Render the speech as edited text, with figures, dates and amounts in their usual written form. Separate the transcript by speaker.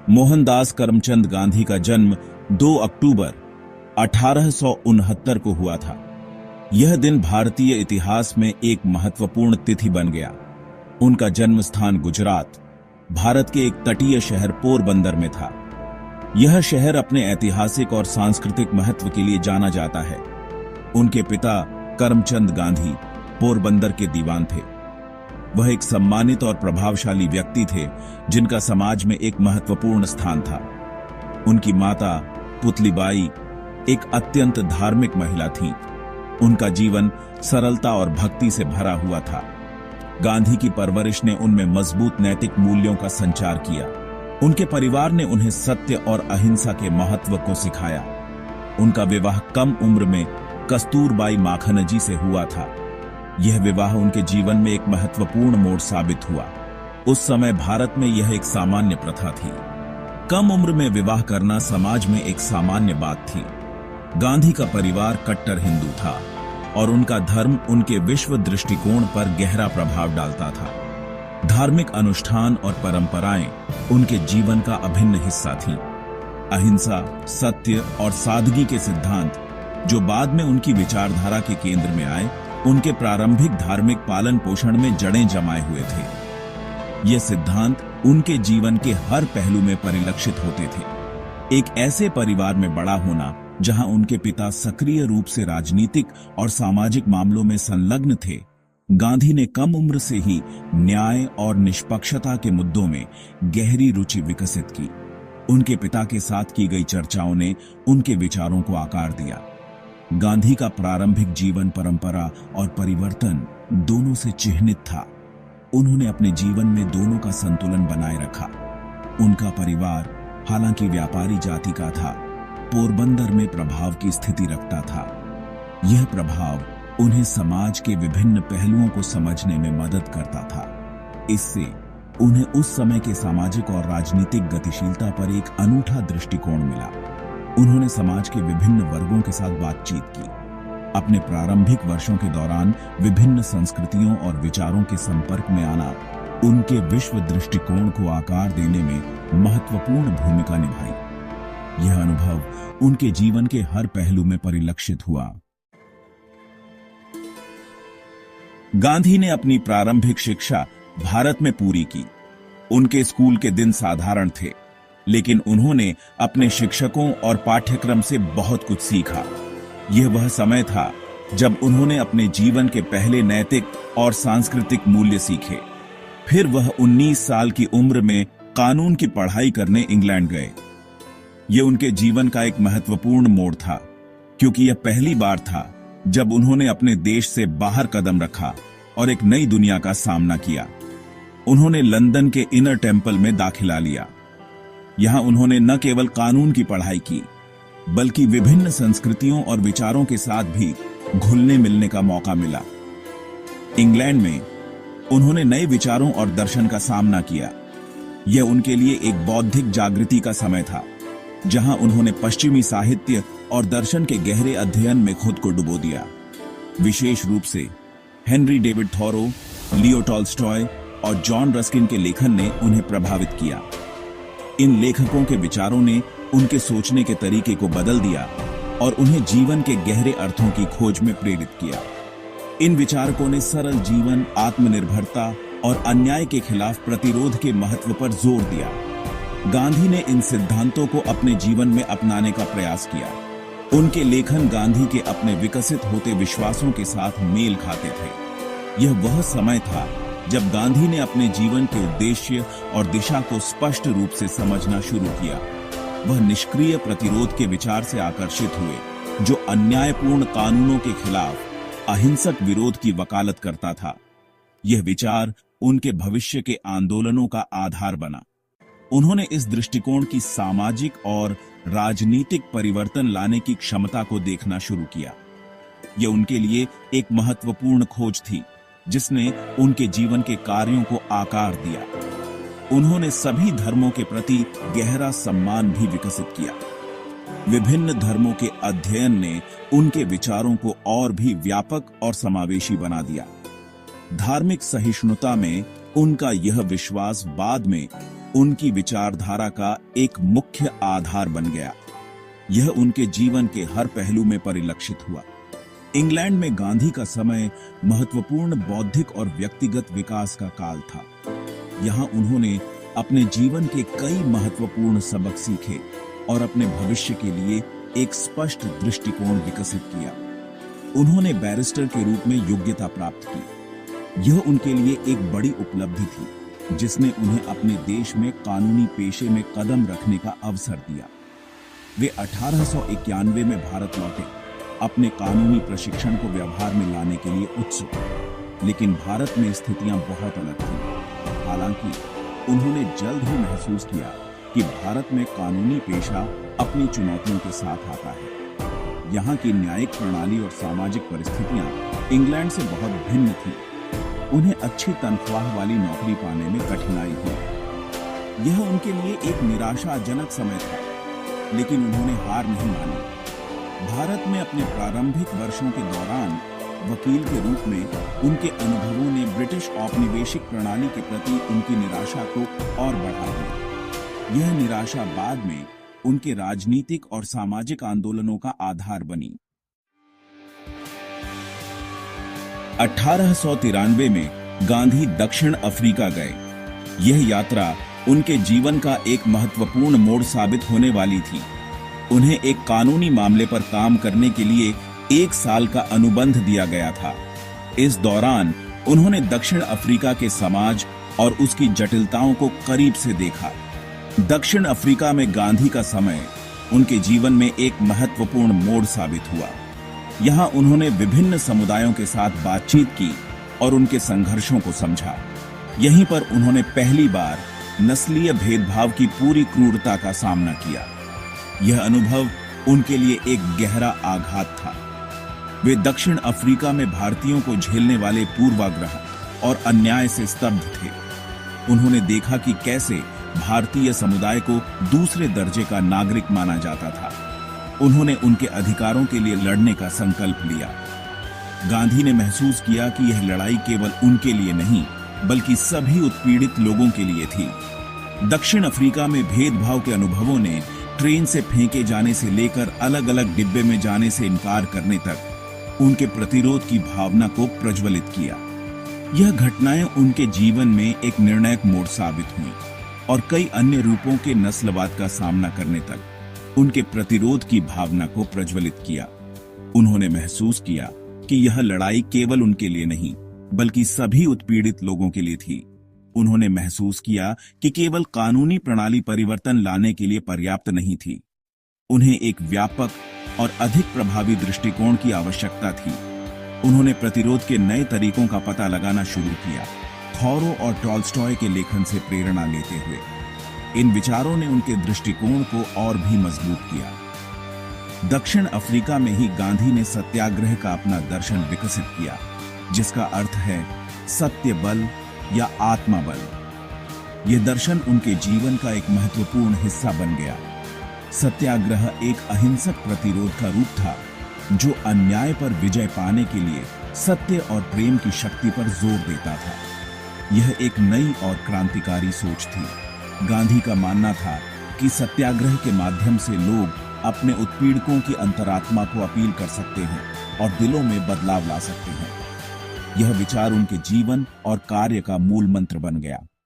Speaker 1: मोहनदास करमचंद गांधी का जन्म 2 अक्टूबर 1869 को हुआ था। यह दिन भारतीय इतिहास में एक महत्वपूर्ण तिथि बन गया। उनका जन्म स्थान गुजरात, भारत के एक तटीय शहर पोरबंदर में था। यह शहर अपने ऐतिहासिक और सांस्कृतिक महत्व के लिए जाना जाता है। उनके पिता करमचंद गांधी पोरबंदर के दीवान थे। वह एक सम्मानित और प्रभावशाली व्यक्ति थे जिनका समाज में एक महत्वपूर्ण स्थान था। उनकी माता पुतलीबाई एक अत्यंत धार्मिक महिला थीं। उनका जीवन सरलता और भक्ति से भरा हुआ था। गांधी की परवरिश ने उनमें मजबूत नैतिक मूल्यों का संचार किया। उनके परिवार ने उन्हें सत्य और अहिंसा के महत्व को सिखाया। उनका विवाह कम उम्र में कस्तूरबाई माखनजी से हुआ था। यह विवाह उनके जीवन में एक महत्वपूर्ण मोड़ साबित हुआ। उस समय भारत में यह एक सामान्य प्रथा थी। कम उम्र में विवाह करना समाज में एक सामान्य बात थी। गांधी का परिवार कट्टर हिंदू था और उनका धर्म उनके विश्व दृष्टिकोण पर गहरा प्रभाव डालता था। धार्मिक अनुष्ठान और परंपराएं उनके जीवन का अभिन्न हिस्सा थीं। अहिंसा, सत्य और सादगी के सिद्धांत, जो बाद में उनकी विचारधारा के केंद्र में आए, उनके प्रारंभिक धार्मिक पालन पोषण में जड़ें जमाए हुए थे। ये सिद्धांत उनके जीवन के हर पहलू में परिलक्षित होते थे। एक ऐसे परिवार में बड़ा होना जहां उनके पिता सक्रिय रूप से राजनीतिक और सामाजिक मामलों में संलग्न थे, गांधी ने कम उम्र से ही न्याय और निष्पक्षता के मुद्दों में गहरी रुचि विकसित की। उनके पिता के साथ की गई चर्चाओं ने उनके विचारों को आकार दिया। गांधी का प्रारंभिक जीवन परंपरा और परिवर्तन दोनों से चिह्नित था। उन्होंने अपने जीवन में दोनों का संतुलन बनाए रखा। उनका परिवार, हालांकि व्यापारी जाति का था, पोरबंदर में प्रभाव की स्थिति रखता था। यह प्रभाव उन्हें समाज के विभिन्न पहलुओं को समझने में मदद करता था। इससे उन्हें उस समय के सामाजिक और राजनीतिक गतिशीलता पर एक अनूठा दृष्टिकोण मिला। उन्होंने समाज के विभिन्न वर्गों के साथ बातचीत की। अपने प्रारंभिक वर्षों के दौरान विभिन्न संस्कृतियों और विचारों के संपर्क में आना उनके विश्व दृष्टिकोण को आकार देने में महत्वपूर्ण भूमिका निभाई। यह अनुभव उनके जीवन के हर पहलू में परिलक्षित हुआ। गांधी ने अपनी प्रारंभिक शिक्षा भारत में पूरी की। उनके स्कूल के दिन साधारण थे, लेकिन उन्होंने अपने शिक्षकों और पाठ्यक्रम से बहुत कुछ सीखा। यह वह समय था जब उन्होंने अपने जीवन के पहले नैतिक और सांस्कृतिक मूल्य सीखे। फिर वह 19 साल की उम्र में कानून की पढ़ाई करने इंग्लैंड गए। यह उनके जीवन का एक महत्वपूर्ण मोड़ था, क्योंकि यह पहली बार था जब उन्होंने अपने देश से बाहर कदम रखा और एक नई दुनिया का सामना किया। उन्होंने लंदन के इनर टेम्पल में दाखिला लिया। यहां उन्होंने न केवल कानून की पढ़ाई की, बल्कि विभिन्न संस्कृतियों और विचारों के साथ भी घुलने मिलने का मौका मिला। इंग्लैंड में उन्होंने नए विचारों और दर्शन का सामना किया। यह उनके लिए एक बौद्धिक जागृति का समय था, जहां उन्होंने पश्चिमी साहित्य और दर्शन के गहरे अध्ययन में खुद को डुबो दिया। विशेष रूप से Henry David thorough, Leo Tolstoy और जॉन रस्किन के लेखन ने उन्हें प्रभावित किया। इन लेखकों के विचारों ने उनके सोचने के तरीके को बदल दिया और उन्हें जीवन के गहरे अर्थों की खोज में प्रेरित किया। इन विचारकों ने सरल जीवन, आत्मनिर्भरता और अन्याय के खिलाफ प्रतिरोध के महत्व पर जोर दिया। गांधी ने इन सिद्धांतों को अपने जीवन में अपनाने का प्रयास किया। उनके लेखन गांधी के अपने विकसित होते विश्वासों के साथ मेल खाते थे। यह वह समय था जब गांधी ने अपने जीवन के उद्देश्य और दिशा को स्पष्ट रूप से समझना शुरू किया। वह निष्क्रिय प्रतिरोध के विचार से आकर्षित हुए, जो अन्यायपूर्ण कानूनों के खिलाफ अहिंसक विरोध की वकालत करता था। यह विचार उनके भविष्य के आंदोलनों का आधार बना। उन्होंने इस दृष्टिकोण की सामाजिक और राजनीतिक परिवर्तन लाने की क्षमता को देखना शुरू किया। यह उनके लिए एक महत्वपूर्ण खोज थी, जिसने उनके जीवन के कार्यों को आकार दिया। उन्होंने सभी धर्मों के प्रति गहरा सम्मान भी विकसित किया। विभिन्न धर्मों के अध्ययन ने उनके विचारों को और भी व्यापक और समावेशी बना दिया। धार्मिक सहिष्णुता में उनका यह विश्वास बाद में उनकी विचारधारा का एक मुख्य आधार बन गया। यह उनके जीवन के हर पहलू में परिलक्षित हुआ। इंग्लैंड में गांधी का समय महत्वपूर्ण बौद्धिक और व्यक्तिगत विकास का काल था। यहाँ उन्होंने अपने जीवन के कई महत्वपूर्ण सबक सीखे और अपने भविष्य के लिए एक स्पष्ट दृष्टिकोण विकसित किया। उन्होंने बैरिस्टर के रूप में योग्यता प्राप्त की। यह उनके लिए एक बड़ी उपलब्धि थी, जिसने उन्हें अपने देश में कानूनी पेशे में कदम रखने का अवसर दिया। वे 1891 में भारत लौटे, अपने कानूनी प्रशिक्षण को व्यवहार में लाने के लिए उत्सुक। लेकिन भारत में स्थितियां बहुत अलग थीं। हालांकि उन्होंने जल्द ही महसूस किया कि भारत में कानूनी पेशा अपनी चुनौतियों के साथ आता है। यहाँ की न्यायिक प्रणाली और सामाजिक परिस्थितियां इंग्लैंड से बहुत भिन्न थीं। उन्हें अच्छी तनख्वाह वाली नौकरी पाने में कठिनाई हुई। यह उनके लिए एक निराशाजनक समय था, लेकिन उन्होंने हार नहीं मानी। भारत में अपने प्रारंभिक वर्षों के दौरान वकील के रूप में उनके अनुभवों ने ब्रिटिश औपनिवेशिक प्रणाली के प्रति उनकी निराशा को और बढ़ा दिया। यह निराशा बाद में उनके राजनीतिक और सामाजिक आंदोलनों का आधार बनी। 1893 में गांधी दक्षिण अफ्रीका गए। यह यात्रा उनके जीवन का एक महत्वपूर्ण मोड़ साबित होने वाली थी। उन्हें एक कानूनी मामले पर काम करने के लिए 1 साल का अनुबंध दिया गया था। इस दौरान उन्होंने दक्षिण अफ्रीका के समाज और उसकी जटिलताओं को करीब से देखा। दक्षिण अफ्रीका में गांधी का समय उनके जीवन में एक महत्वपूर्ण मोड़ साबित हुआ। यहाँ उन्होंने विभिन्न समुदायों के साथ बातचीत की और उनके संघर्षों को समझा। यहीं पर उन्होंने पहली बार नस्लीय भेदभाव की पूरी क्रूरता का सामना किया। यह अनुभव उनके लिए एक गहरा आघात था। वे दक्षिण अफ्रीका में भारतीयों को झेलने वाले पूर्वाग्रह और अन्याय से स्तब्ध थे। उन्होंने देखा कि कैसे भारतीय समुदाय को दूसरे दर्जे का नागरिक माना जाता था। उन्होंने उनके अधिकारों के लिए लड़ने का संकल्प लिया। गांधी ने महसूस किया कि यह लड़ाई केवल उनके लिए नहीं, बल्कि सभी उत्पीड़ित लोगों के लिए थी। दक्षिण अफ्रीका में भेदभाव के अनुभवों ने ट्रेन से फेंके जाने से लेकर अलग अलग डिब्बे में जाने से इनकार करने तक उनके प्रतिरोध की भावना को प्रज्वलित किया। यह घटनाएं उनके जीवन में एक निर्णायक मोड़ साबित हुई और कई अन्य रूपों के नस्लवाद का सामना करने तक उनके प्रतिरोध की भावना को प्रज्वलित किया। उन्होंने महसूस किया कि यह लड़ाई केवल उनके लिए नहीं, बल्कि सभी उत्पीड़ित लोगों के लिए थी। उन्होंने महसूस किया कि केवल कानूनी प्रणाली परिवर्तन लाने के लिए पर्याप्त नहीं थी। उन्हें एक व्यापक और अधिक प्रभावी दृष्टिकोण की आवश्यकता थी। उन्होंने प्रतिरोध के नए तरीकों का पता लगाना शुरू किया, थॉरो और टॉल्स्टॉय के लेखन से प्रेरणा लेते हुए। इन विचारों ने उनके दृष्टिकोण को और भी मजबूत किया। दक्षिण अफ्रीका में ही गांधी ने सत्याग्रह का अपना दर्शन विकसित किया, जिसका अर्थ है सत्य बल या आत्मा बल। यह दर्शन उनके जीवन का एक महत्वपूर्ण हिस्सा बन गया। सत्याग्रह एक अहिंसक प्रतिरोध का रूप था, जो अन्याय पर विजय पाने के लिए सत्य और प्रेम की शक्ति पर जोर देता था। यह एक नई और क्रांतिकारी सोच थी। गांधी का मानना था कि सत्याग्रह के माध्यम से लोग अपने उत्पीड़कों की अंतरात्मा को अपील कर सकते हैं और दिलों में बदलाव ला सकते हैं। यह विचार उनके जीवन और कार्य का मूल मंत्र बन गया।